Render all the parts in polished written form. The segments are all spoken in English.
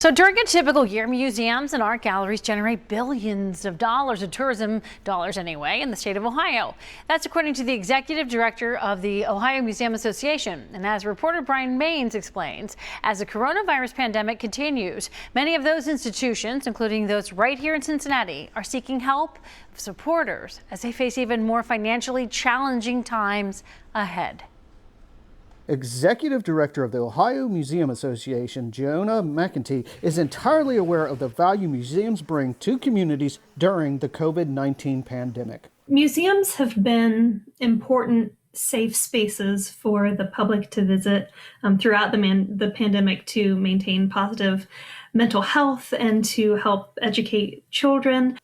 So during a typical year, museums and art galleries generate billions of dollars in tourism dollars anyway in the state of Ohio. That's according to the executive director of the Ohio Museum Association. And as reporter Brian Maines explains, as the coronavirus pandemic continues, many of those institutions, including those right here in Cincinnati, are seeking help of supporters as they face even more financially challenging times ahead. Executive Director of the Ohio Museum Association, Jonah McEntee, is entirely aware of the value museums bring to communities during the COVID-19 pandemic. Museums have been important safe spaces for the public to visit throughout the pandemic to maintain positive mental health and to help educate children.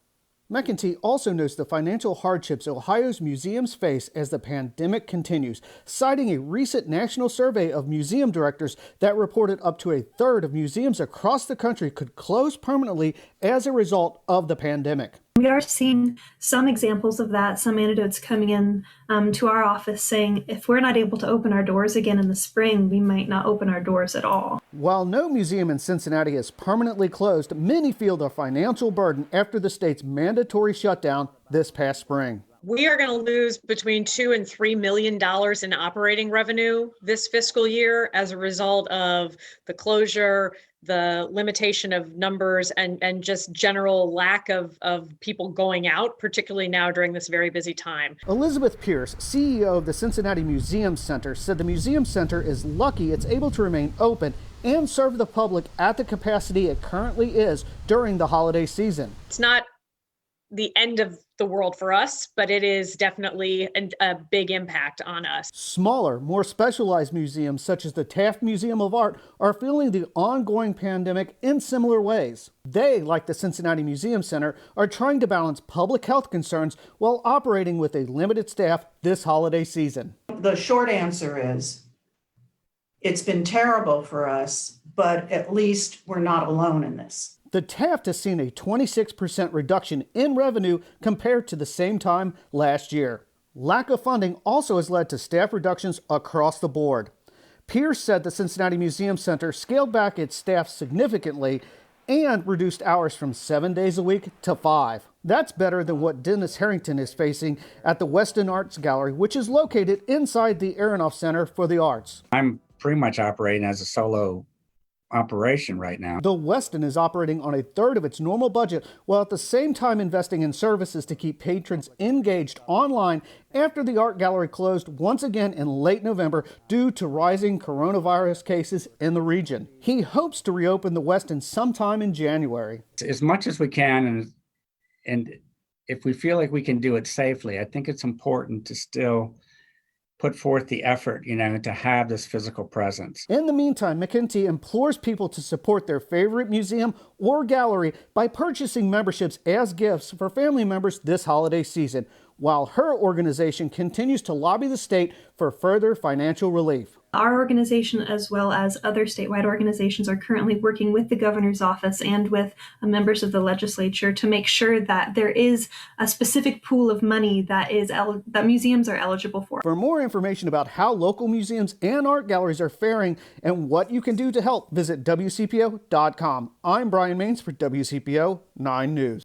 McEntee also notes the financial hardships Ohio's museums face as the pandemic continues, citing a recent national survey of museum directors that reported up to a third of museums across the country could close permanently as a result of the pandemic. We are seeing some examples of that, some anecdotes coming in to our office saying if we're not able to open our doors again in the spring, we might not open our doors at all. While no museum in Cincinnati is permanently closed, many feel the financial burden after the state's mandatory shutdown this past spring. We are going to lose between $2 and $3 million in operating revenue this fiscal year as a result of the closure, the limitation of numbers, and just general lack of people going out, particularly now during this very busy time. Elizabeth Pierce, CEO of the Cincinnati Museum Center, said the Museum Center is lucky it's able to remain open and serve the public at the capacity it currently is during the holiday season. It's not the end of the world for us, but it is definitely a big impact on us. Smaller, more specialized museums such as the Taft Museum of Art are feeling the ongoing pandemic in similar ways. They, like the Cincinnati Museum Center, are trying to balance public health concerns while operating with a limited staff this holiday season. The short answer is it's been terrible for us, but at least we're not alone in this. The Taft has seen a 26% reduction in revenue compared to the same time last year. Lack of funding also has led to staff reductions across the board. Pierce said the Cincinnati Museum Center scaled back its staff significantly and reduced hours from 7 days a week to 5. That's better than what Dennis Harrington is facing at the Weston Arts Gallery, which is located inside the Aronoff Center for the Arts. I'm pretty much operating as a solo operation right now. The Weston is operating on a third of its normal budget while at the same time investing in services to keep patrons engaged online after the art gallery closed once again in late November due to rising coronavirus cases in the region. He hopes to reopen the Weston sometime in January. As much as we can, and if we feel like we can do it safely, I think it's important to still put forth the effort, to have this physical presence. In the meantime, McEntee implores people to support their favorite museum or gallery by purchasing memberships as gifts for family members this holiday season, while her organization continues to lobby the state for further financial relief. Our organization, as well as other statewide organizations, are currently working with the governor's office and with members of the legislature to make sure that there is a specific pool of money that museums are eligible for. For more information about how local museums and art galleries are faring and what you can do to help, visit WCPO.com. I'm Brian Maines for WCPO 9 News.